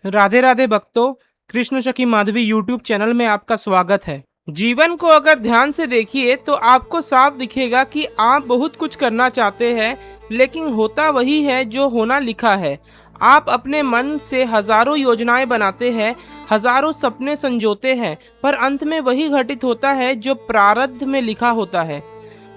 राधे राधे भक्तों। कृष्ण सखी Madhavi YouTube channel में आपका स्वागत है। जीवन को अगर ध्यान से देखिए तो आपको साफ दिखेगा कि आप बहुत कुछ करना चाहते हैं, लेकिन होता वही है जो होना लिखा है। आप अपने मन से हजारों योजनाएं बनाते हैं, हजारों सपने संजोते हैं, पर अंत में वही घटित होता है जो प्रारब्ध में लिखा होता है।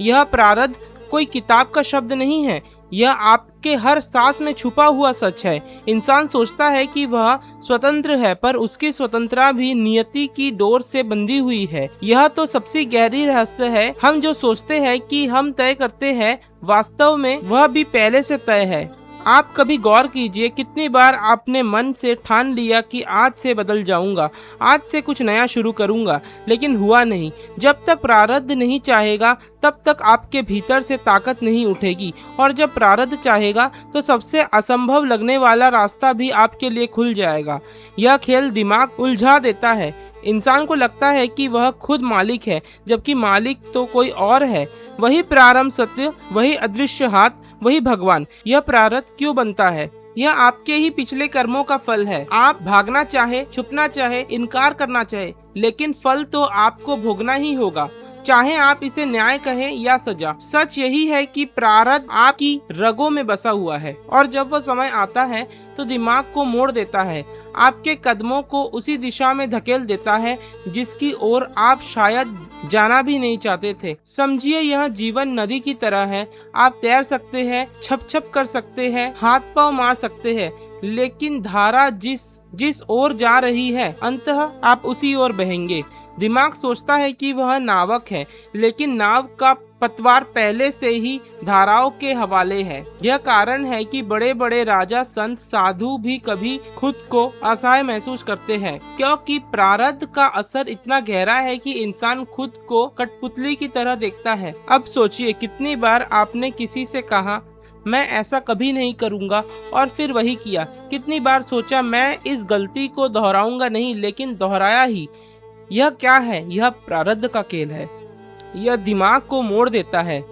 यह प्रारब्ध कोई किताब का शब्द नहीं है, यह आपके हर सांस में छुपा हुआ सच है। इंसान सोचता है कि वह स्वतंत्र है, पर उसकी स्वतंत्रता भी नियति की डोर से बंधी हुई है। यह तो सबसे गहरी रहस्य है। हम जो सोचते हैं कि हम तय करते हैं, वास्तव में वह भी पहले से तय है। आप कभी गौर कीजिए, कितनी बार आपने मन से ठान लिया कि आज से बदल जाऊंगा, आज से कुछ नया शुरू करूंगा, लेकिन हुआ नहीं। जब तक प्रारब्ध नहीं चाहेगा तब तक आपके भीतर से ताकत नहीं उठेगी, और जब प्रारब्ध चाहेगा तो सबसे असंभव लगने वाला रास्ता भी आपके लिए खुल जाएगा। यह खेल दिमाग उलझा देता है। इंसान को लगता है कि वह खुद मालिक है, जबकि मालिक तो कोई और है। वही प्रारंभ सत्य, वही अदृश्य हाथ, वही भगवान। यह प्रारब्ध क्यों बनता है? यह आपके ही पिछले कर्मों का फल है। आप भागना चाहे, छुपना चाहे, इनकार करना चाहे, लेकिन फल तो आपको भोगना ही होगा, चाहे आप इसे न्याय कहें या सजा। सच यही है कि प्रारब्ध आपकी रगों में बसा हुआ है, और जब वह समय आता है तो दिमाग को मोड़ देता है, आपके कदमों को उसी दिशा में धकेल देता है जिसकी ओर आप शायद जाना भी नहीं चाहते थे। समझिए, यह जीवन नदी की तरह है। आप तैर सकते हैं, छप छप कर सकते हैं, हाथ पांव मार सकते हैं, लेकिन धारा जिस ओर जा रही है, अंततः आप उसी ओर बहेंगे। दिमाग सोचता है कि वह नावक है, लेकिन नाव का पतवार पहले से ही धाराओं के हवाले है। यह कारण है कि बड़े बड़े राजा, संत, साधु भी कभी खुद को असहाय महसूस करते हैं, क्योंकि प्रारब्ध का असर इतना गहरा है कि इंसान खुद को कठपुतली की तरह देखता है। अब सोचिए, कितनी बार आपने किसी से कहा मैं ऐसा कभी नहीं करूंगा, और फिर वही किया। कितनी बार सोचा मैं इस गलती को दोहराऊंगा नहीं, लेकिन दोहराया ही। यह क्या है? यह प्रारब्ध का खेल है। यह दिमाग को मोड़ देता है,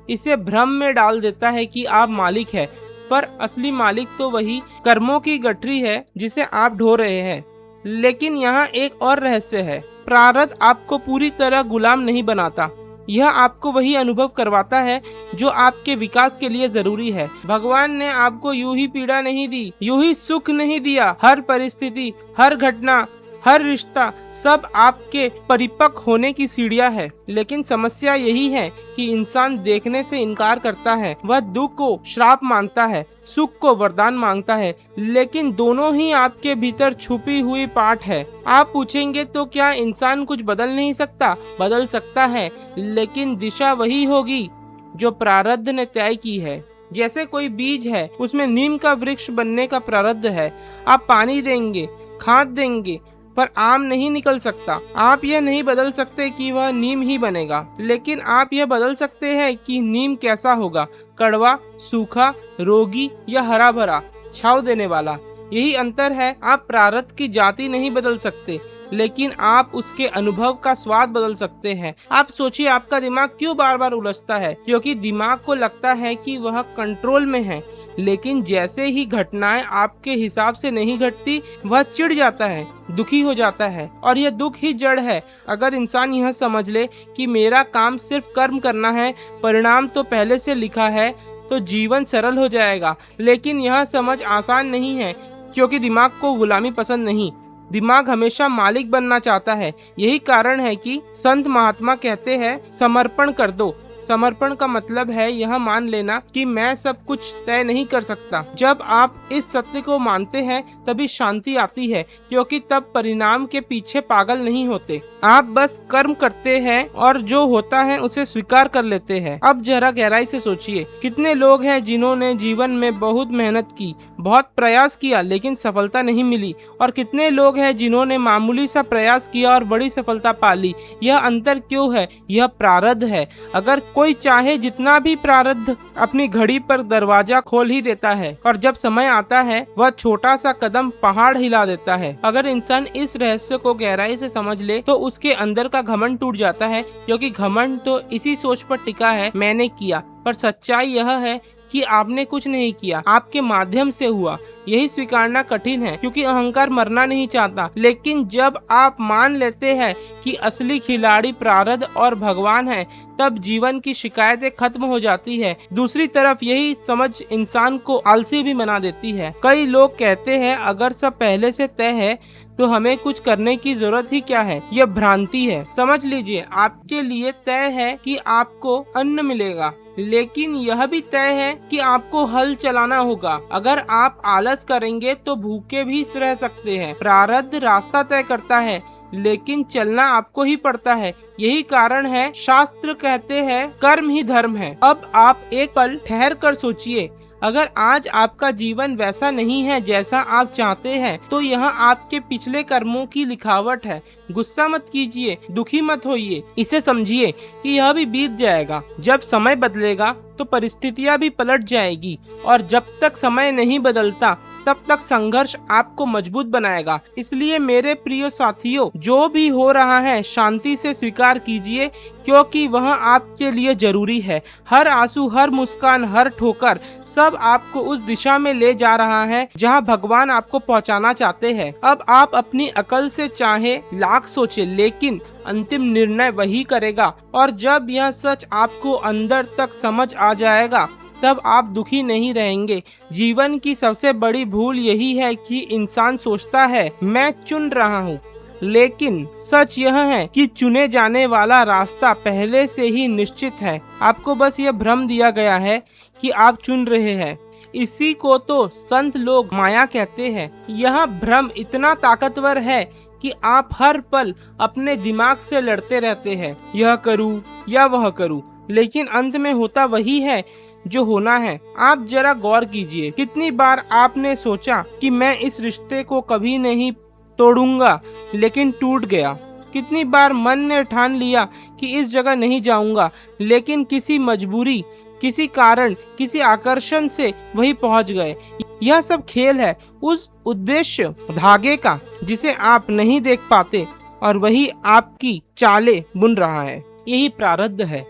इसे भ्रम में डाल देता है कि आप मालिक है, पर असली मालिक तो वही कर्मों की गठरी है जिसे आप ढो रहे हैं। लेकिन यहाँ एक और रहस्य है। प्रारब्ध आपको पूरी तरह गुलाम नहीं बनाता, यह आपको वही अनुभव करवाता है जो आपके विकास के लिए जरूरी है। भगवान ने आपको यूं ही पीड़ा नहीं दी, यूं ही सुख नहीं दिया। हर परिस्थिति, हर घटना, हर रिश्ता, सब आपके परिपक्व होने की सीढ़ियां है। लेकिन समस्या यही है कि इंसान देखने से इनकार करता है। वह दुख को श्राप मानता है, सुख को वरदान मांगता है, लेकिन दोनों ही आपके भीतर छुपी हुई पाठ है। आप पूछेंगे तो क्या इंसान कुछ बदल नहीं सकता? बदल सकता है, लेकिन दिशा वही होगी जो प्रारब्ध ने तय की है। जैसे कोई बीज है, उसमें नीम का वृक्ष बनने का प्रारब्ध है। आप पानी देंगे, खाद देंगे, पर आम नहीं निकल सकता। आप यह नहीं बदल सकते कि वह नीम ही बनेगा, लेकिन आप यह बदल सकते हैं कि नीम कैसा होगा, कड़वा, सूखा, रोगी या हरा भरा, छांव देने वाला। यही अंतर है। आप प्रारब्ध की जाति नहीं बदल सकते, लेकिन आप उसके अनुभव का स्वाद बदल सकते हैं। आप सोचिए, आपका दिमाग क्यों बार बार उलझता है? क्योंकि दिमाग को लगता है कि वह कंट्रोल में है, लेकिन जैसे ही घटनाएं आपके हिसाब से नहीं घटती, वह चिढ़ जाता है, दुखी हो जाता है, और यह दुख ही जड़ है। अगर इंसान यह समझ ले कि मेरा काम सिर्फ कर्म करना है, परिणाम तो पहले से लिखा है, तो जीवन सरल हो जाएगा। लेकिन यह समझ आसान नहीं है, क्योंकि दिमाग को गुलामी पसंद नहीं। दिमाग हमेशा मालिक बनना चाहता है। यही कारण है कि संत महात्मा कहते हैं, समर्पण कर दो। समर्पण का मतलब है यह मान लेना कि मैं सब कुछ तय नहीं कर सकता। जब आप इस सत्य को मानते हैं, तभी शांति आती है, क्योंकि तब परिणाम के पीछे पागल नहीं होते। आप बस कर्म करते हैं और जो होता है उसे स्वीकार कर लेते हैं। अब जरा गहराई से सोचिए, कितने लोग हैं जिन्होंने जीवन में बहुत मेहनत की, बहुत प्रयास किया, लेकिन सफलता नहीं मिली, और कितने लोग हैं जिन्होंने मामूली सा प्रयास किया और बड़ी सफलता पा ली। यह अंतर क्यों है? यह प्रारब्ध है। अगर कोई चाहे जितना भी प्रारब्ध अपनी घड़ी पर दरवाजा खोल ही देता है, और जब समय आता है वह छोटा सा कदम पहाड़ हिला देता है। अगर इंसान इस रहस्य को गहराई से समझ ले तो उसके अंदर का घमंड टूट जाता है, क्योंकि घमंड तो इसी सोच पर टिका है, मैंने किया। पर सच्चाई यह है कि आपने कुछ नहीं किया, आपके माध्यम से हुआ। यही स्वीकारना कठिन है क्योंकि अहंकार मरना नहीं चाहता। लेकिन जब आप मान लेते हैं कि असली खिलाड़ी प्रारब्ध और भगवान है, तब जीवन की शिकायतें खत्म हो जाती है। दूसरी तरफ यही समझ इंसान को आलसी भी बना देती है। कई लोग कहते हैं अगर सब पहले से तय है तो हमें कुछ करने की जरूरत ही क्या है। यह भ्रांति है। समझ लीजिए, आपके लिए तय है कि आपको अन्न मिलेगा, लेकिन यह भी तय है कि आपको हल चलाना होगा। अगर आप आलस करेंगे तो भूखे भी रह सकते हैं। प्रारब्ध रास्ता तय करता है, लेकिन चलना आपको ही पड़ता है। यही कारण है शास्त्र कहते हैं कर्म ही धर्म है। अब आप एक पल ठहर कर सोचिए, अगर आज आपका जीवन वैसा नहीं है जैसा आप चाहते हैं, तो यह आपके पिछले कर्मों की लिखावट है। गुस्सा मत कीजिए, दुखी मत होइए, इसे समझिए कि यह भी बीत जाएगा। जब समय बदलेगा तो परिस्थितियां भी पलट जाएगी, और जब तक समय नहीं बदलता तब तक संघर्ष आपको मजबूत बनाएगा। इसलिए मेरे प्रिय साथियों, जो भी हो रहा है शांति से स्वीकार कीजिए, क्योंकि वह आपके लिए जरूरी है। हर आंसू, हर मुस्कान, हर ठोकर, सब आपको उस दिशा में ले जा रहा है जहां भगवान आपको पहुंचाना चाहते हैं। अब आप अपनी अकल से चाहे लाख सोचे, लेकिन अंतिम निर्णय वही करेगा। और जब यह सच आपको अंदर तक समझ आ जाएगा, तब आप दुखी नहीं रहेंगे। जीवन की सबसे बड़ी भूल यही है कि इंसान सोचता है मैं चुन रहा हूँ, लेकिन सच यह है कि चुने जाने वाला रास्ता पहले से ही निश्चित है। आपको बस यह भ्रम दिया गया है कि आप चुन रहे हैं। इसी को तो संत लोग माया कहते हैं। यह भ्रम इतना ताकतवर है कि आप हर पल अपने दिमाग से लड़ते रहते हैं, यह करूं या वह करूं, लेकिन अंत में होता वही है जो होना है। आप जरा गौर कीजिए, कितनी बार आपने सोचा कि मैं इस रिश्ते को कभी नहीं तोड़ूंगा, लेकिन टूट गया। कितनी बार मन ने ठान लिया कि इस जगह नहीं जाऊंगा, लेकिन किसी मजबूरी, किसी कारण, किसी आकर्षण से वही पहुंच गए। यह सब खेल है उस उद्देश्य धागे का जिसे आप नहीं देख पाते, और वही आपकी चालें बुन रहा है। यही प्रारब्ध है।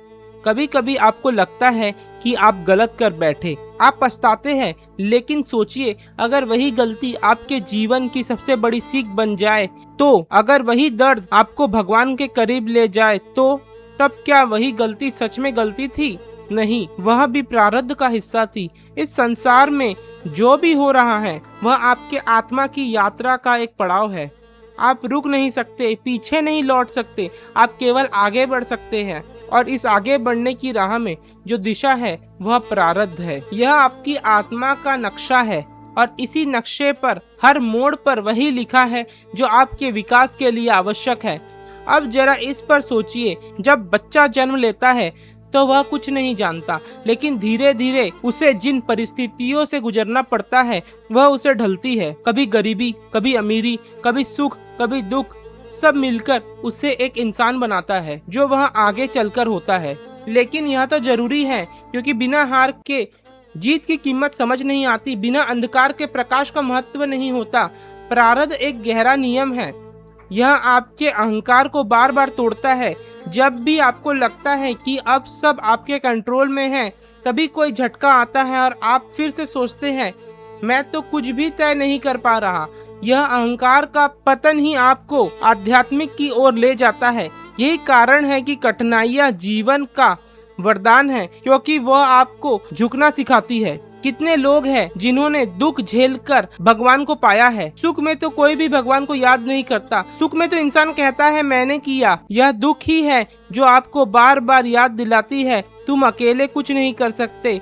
कभी कभी आपको लगता है कि आप गलत कर बैठे, आप पछताते हैं, लेकिन सोचिए, अगर वही गलती आपके जीवन की सबसे बड़ी सीख बन जाए तो, अगर वही दर्द आपको भगवान के करीब ले जाए तो, तब क्या वही गलती सच में गलती थी? नहीं, वह भी प्रारब्ध का हिस्सा थी। इस संसार में जो भी हो रहा है वह आपके आत्मा की यात्रा का एक पड़ाव है। आप रुक नहीं सकते, पीछे नहीं लौट सकते, आप केवल आगे बढ़ सकते हैं। और इस आगे बढ़ने की राह में जो दिशा है वह प्रारब्ध है। यह आपकी आत्मा का नक्शा है, और इसी नक्शे पर हर मोड़ पर वही लिखा है जो आपके विकास के लिए आवश्यक है। अब जरा इस पर सोचिए, जब बच्चा जन्म लेता है तो वह कुछ नहीं जानता, लेकिन धीरे धीरे उसे जिन परिस्थितियों से गुजरना पड़ता है वह उसे ढलती है। कभी गरीबी, कभी अमीरी, कभी सुख, कभी दुख, सब मिलकर उसे एक इंसान बनाता है जो वह आगे चलकर होता है। लेकिन यह तो जरूरी है, क्योंकि बिना हार के जीत की कीमत समझ नहीं आती, बिना अंधकार के प्रकाश का महत्व नहीं होता। प्रारब्ध एक गहरा नियम है। यह आपके अहंकार को बार बार तोड़ता है। जब भी आपको लगता है कि अब सब आपके कंट्रोल में है, तभी कोई झटका आता है और आप फिर से सोचते हैं मैं तो कुछ भी तय नहीं कर पा रहा। यह अहंकार का पतन ही आपको आध्यात्मिक की ओर ले जाता है। यही कारण है कि कठिनाइयां जीवन का वरदान है, क्योंकि वह आपको झुकना सिखाती है। कितने लोग हैं जिन्होंने दुख झेलकर भगवान को पाया है। सुख में तो कोई भी भगवान को याद नहीं करता। सुख में तो इंसान कहता है मैंने किया। यह दुख ही है जो आपको बार बार याद दिलाती है तुम अकेले कुछ नहीं कर सकते।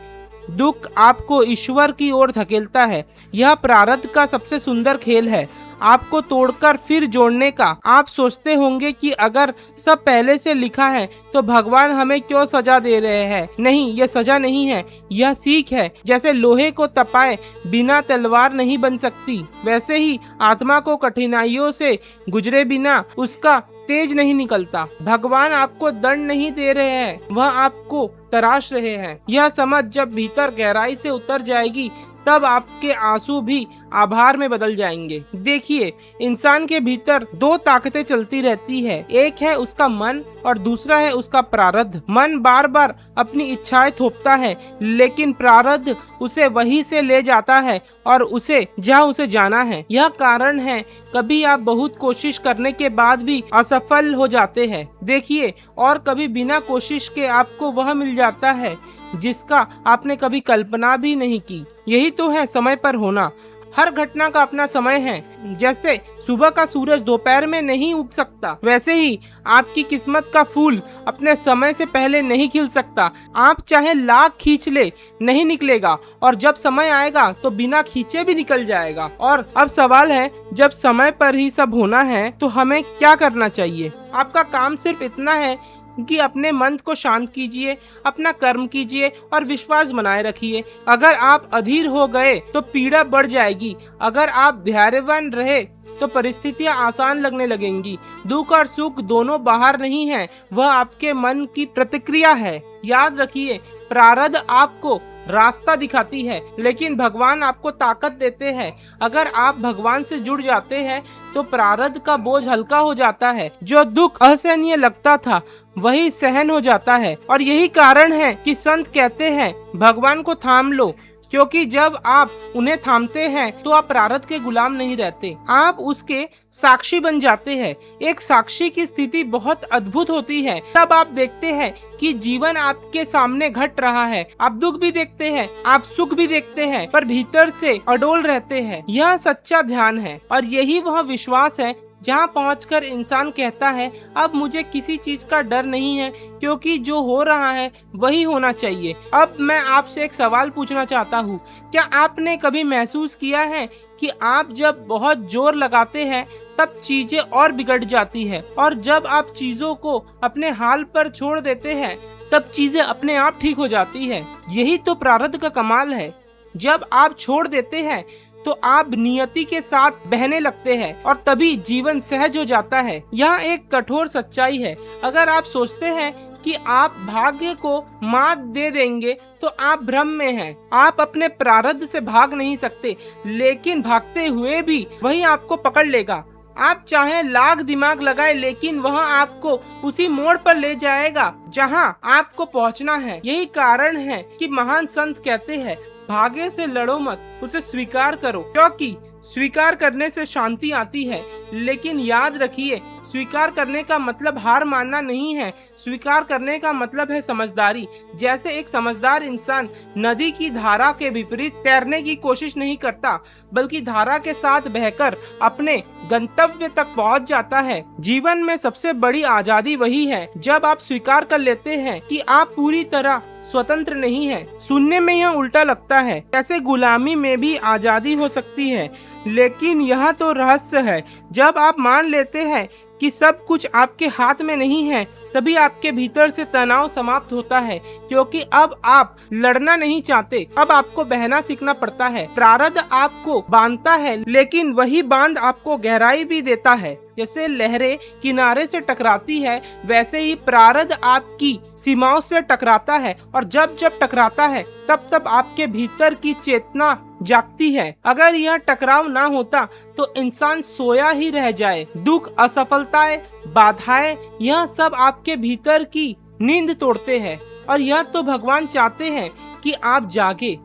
दुख आपको ईश्वर की ओर धकेलता है। यह प्रारब्ध का सबसे सुंदर खेल है, आपको तोड़कर फिर जोड़ने का। आप सोचते होंगे कि अगर सब पहले से लिखा है तो भगवान हमें क्यों सजा दे रहे हैं। नहीं, यह सजा नहीं है, यह सीख है। जैसे लोहे को तपाए बिना तलवार नहीं बन सकती, वैसे ही आत्मा को कठिनाइयों से गुजरे बिना उसका तेज नहीं निकलता। भगवान आपको दंड नहीं दे रहे हैं, वह आपको तराश रहे हैं। यह समझ जब भीतर गहराई से उतर जाएगी, तब आपके आंसू भी आभार में बदल जाएंगे। देखिए, इंसान के भीतर दो ताकतें चलती रहती है, एक है उसका मन और दूसरा है उसका प्रारब्ध। मन बार बार अपनी इच्छाएं थोपता है, लेकिन प्रारब्ध उसे वहीं से ले जाता है और उसे जहाँ उसे जाना है। यह कारण है कभी आप बहुत कोशिश करने के बाद भी असफल हो जाते हैं। देखिए, और कभी बिना कोशिश के आपको वह मिल जाता है जिसका आपने कभी कल्पना भी नहीं की। यही तो है समय पर होना। हर घटना का अपना समय है। जैसे सुबह का सूरज दोपहर में नहीं उग सकता, वैसे ही आपकी किस्मत का फूल अपने समय से पहले नहीं खिल सकता। आप चाहे लाख खींच ले, नहीं निकलेगा, और जब समय आएगा तो बिना खींचे भी निकल जाएगा। और अब सवाल है, जब समय पर ही सब होना है तो हमें क्या करना चाहिए? आपका काम सिर्फ इतना है कि अपने मन को शांत कीजिए, अपना कर्म कीजिए और विश्वास बनाए रखिए। अगर आप अधीर हो गए तो पीड़ा बढ़ जाएगी, अगर आप धैर्यवान रहे तो परिस्थितियां आसान लगने लगेंगी। दुख और सुख दोनों बाहर नहीं है, वह आपके मन की प्रतिक्रिया है। याद रखिए, प्रारब्ध आपको रास्ता दिखाती है, लेकिन भगवान आपको ताकत देते हैं। अगर आप भगवान से जुड़ जाते हैं तो प्रारब्ध का बोझ हल्का हो जाता है। जो दुख असहनीय लगता था वही सहन हो जाता है। और यही कारण है कि संत कहते हैं, भगवान को थाम लो, क्योंकि जब आप उन्हें थामते हैं तो आप प्रारब्ध के गुलाम नहीं रहते, आप उसके साक्षी बन जाते हैं। एक साक्षी की स्थिति बहुत अद्भुत होती है। तब आप देखते हैं कि जीवन आपके सामने घट रहा है। आप दुख भी देखते हैं, आप सुख भी देखते हैं, पर भीतर से अडोल रहते हैं। यह सच्चा ध्यान है और यही वह विश्वास है जहाँ पहुंचकर इंसान कहता है, अब मुझे किसी चीज का डर नहीं है, क्योंकि जो हो रहा है वही होना चाहिए। अब मैं आपसे एक सवाल पूछना चाहता हूँ, क्या आपने कभी महसूस किया है कि आप जब बहुत जोर लगाते हैं तब चीजें और बिगड़ जाती है, और जब आप चीजों को अपने हाल पर छोड़ देते हैं तब चीजें अपने आप ठीक हो जाती है? यही तो प्रारब्ध का कमाल है। जब आप छोड़ देते हैं तो आप नियति के साथ बहने लगते हैं और तभी जीवन सहज हो जाता है। यह एक कठोर सच्चाई है। अगर आप सोचते हैं कि आप भाग्य को मात दे देंगे तो आप भ्रम में हैं। आप अपने प्रारब्ध से भाग नहीं सकते, लेकिन भागते हुए भी वही आपको पकड़ लेगा। आप चाहे लाख दिमाग लगाए, लेकिन वह आपको उसी मोड़ पर ले जाएगा जहां आपको पहुंचना है। यही कारण है कि महान संत कहते हैं, भाग्य से लड़ो मत, उसे स्वीकार करो, क्योंकि स्वीकार करने से शांति आती है। लेकिन याद रखिए, स्वीकार करने का मतलब हार मानना नहीं है, स्वीकार करने का मतलब है समझदारी। जैसे एक समझदार इंसान नदी की धारा के विपरीत तैरने की कोशिश नहीं करता, बल्कि धारा के साथ बहकर अपने गंतव्य तक पहुंच जाता है। जीवन में सबसे बड़ी आजादी वही है जब आप स्वीकार कर लेते हैं कि आप पूरी तरह स्वतंत्र नहीं है। सुनने में यह उल्टा लगता है, कैसे गुलामी में भी आजादी हो सकती है, लेकिन यह तो रहस्य है। जब आप मान लेते हैं कि सब कुछ आपके हाथ में नहीं है, तभी आपके भीतर से तनाव समाप्त होता है, क्योंकि अब आप लड़ना नहीं चाहते, अब आपको बहना सीखना पड़ता है। प्रारब्ध आपको बांधता है, लेकिन वही बांध आपको गहराई भी देता है। जैसे लहरें किनारे से टकराती है, वैसे ही प्रारब्ध आपकी सीमाओं से टकराता है, और जब जब टकराता है तब तब आपके भीतर की चेतना जागती है। अगर यह टकराव ना होता तो इंसान सोया ही रह जाए। दुख, असफलताएं, बाधाएं, यह सब आपके भीतर की नींद तोड़ते हैं, और यह तो भगवान चाहते हैं कि आप जागे।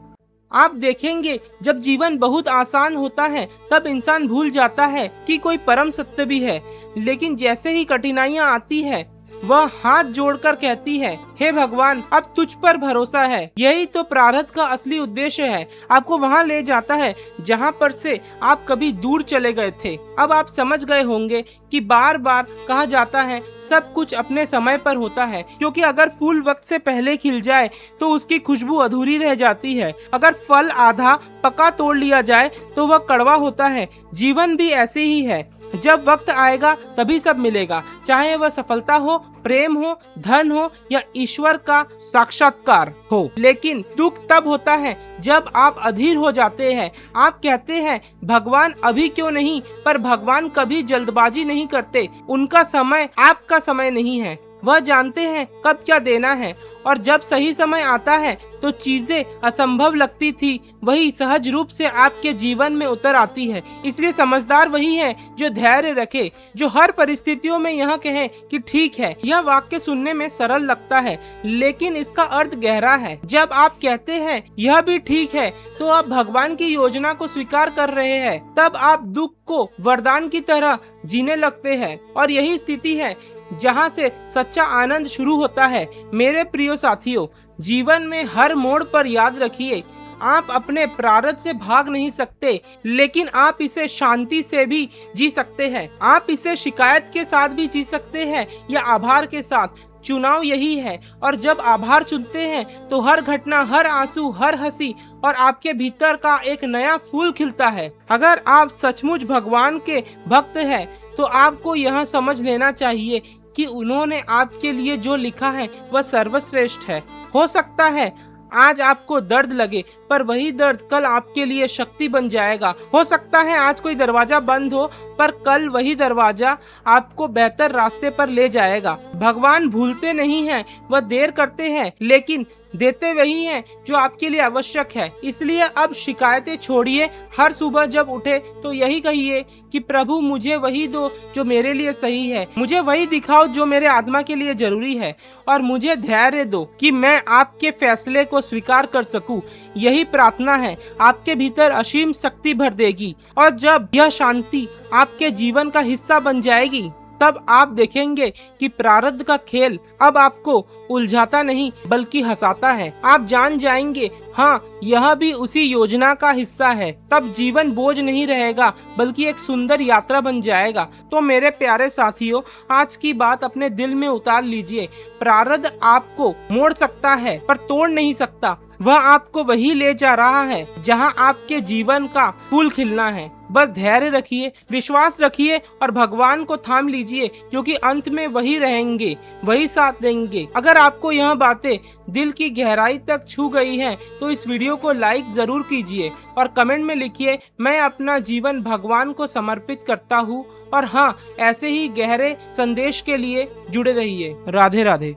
आप देखेंगे, जब जीवन बहुत आसान होता है तब इंसान भूल जाता है कि कोई परम सत्य भी है, लेकिन जैसे ही कठिनाइयां आती है वह हाथ जोड़कर कहती है, हे भगवान, अब तुझ पर भरोसा है। यही तो प्रारब्ध का असली उद्देश्य है, आपको वहाँ ले जाता है जहाँ पर से आप कभी दूर चले गए थे। अब आप समझ गए होंगे कि बार बार कहा जाता है सब कुछ अपने समय पर होता है, क्योंकि अगर फूल वक्त से पहले खिल जाए तो उसकी खुशबू अधूरी रह जाती है। अगर फल आधा पका तोड़ लिया जाए तो वह कड़वा होता है। जीवन भी ऐसे ही है, जब वक्त आएगा तभी सब मिलेगा, चाहे वह सफलता हो, प्रेम हो, धन हो या ईश्वर का साक्षात्कार हो। लेकिन दुख तब होता है जब आप अधीर हो जाते हैं। आप कहते हैं, भगवान अभी क्यों नहीं, पर भगवान कभी जल्दबाजी नहीं करते। उनका समय आपका समय नहीं है, वह जानते हैं कब क्या देना है, और जब सही समय आता है तो चीजें असंभव लगती थी वही सहज रूप से आपके जीवन में उतर आती है। इसलिए समझदार वही है जो धैर्य रखे, जो हर परिस्थितियों में यह कहे कि ठीक है। यह वाक्य सुनने में सरल लगता है, लेकिन इसका अर्थ गहरा है। जब आप कहते हैं यह भी ठीक है, तो आप भगवान की योजना को स्वीकार कर रहे हैं। तब आप दुख को वरदान की तरह जीने लगते हैं, और यही स्थिति है जहाँ से सच्चा आनंद शुरू होता है। मेरे प्रिय साथियों, जीवन में हर मोड़ पर याद रखिए, आप अपने प्रारब्ध से भाग नहीं सकते, लेकिन आप इसे शांति से भी जी सकते हैं। आप इसे शिकायत के साथ भी जी सकते हैं या आभार के साथ। चुनाव यही है। और जब आभार चुनते हैं तो हर घटना, हर आंसू, हर हंसी और आपके भीतर का एक नया फूल खिलता है। अगर आप सचमुच भगवान के भक्त हैं तो आपको यह समझ लेना चाहिए कि उन्होंने आपके लिए जो लिखा है वह सर्वश्रेष्ठ है। हो सकता है आज आपको दर्द लगे, पर वही दर्द कल आपके लिए शक्ति बन जाएगा। हो सकता है आज कोई दरवाजा बंद हो, पर कल वही दरवाजा आपको बेहतर रास्ते पर ले जाएगा। भगवान भूलते नहीं हैं, वह देर करते हैं, लेकिन देते वही हैं जो आपके लिए आवश्यक है। इसलिए अब शिकायतें छोड़िए। हर सुबह जब उठे तो यही कहिए कि प्रभु मुझे वही दो जो मेरे लिए सही है, मुझे वही दिखाओ जो मेरे आत्मा के लिए जरूरी है, और मुझे धैर्य दो कि मैं आपके फैसले को स्वीकार कर सकूं। यही प्रार्थना है आपके भीतर असीम शक्ति भर देगी, और जब यह शांति आपके जीवन का हिस्सा बन जाएगी तब आप देखेंगे कि प्रारब्ध का खेल अब आपको उलझाता नहीं बल्कि हंसाता है। आप जान जाएंगे हाँ, यह भी उसी योजना का हिस्सा है। तब जीवन बोझ नहीं रहेगा बल्कि एक सुंदर यात्रा बन जाएगा। तो मेरे प्यारे साथियों, आज की बात अपने दिल में उतार लीजिए। प्रारब्ध आपको मोड़ सकता है पर तोड़ नहीं सकता। वह आपको वही ले जा रहा है जहां आपके जीवन का फूल खिलना है। बस धैर्य रखिए, विश्वास रखिए और भगवान को थाम लीजिए, क्योंकि अंत में वही रहेंगे, वही साथ देंगे। अगर आपको यह बातें दिल की गहराई तक छू गई हैं, तो इस वीडियो को लाइक जरूर कीजिए और कमेंट में लिखिए, मैं अपना जीवन भगवान को समर्पित करता हूँ। और हाँ, ऐसे ही गहरे संदेश के लिए जुड़े रहिए। राधे राधे।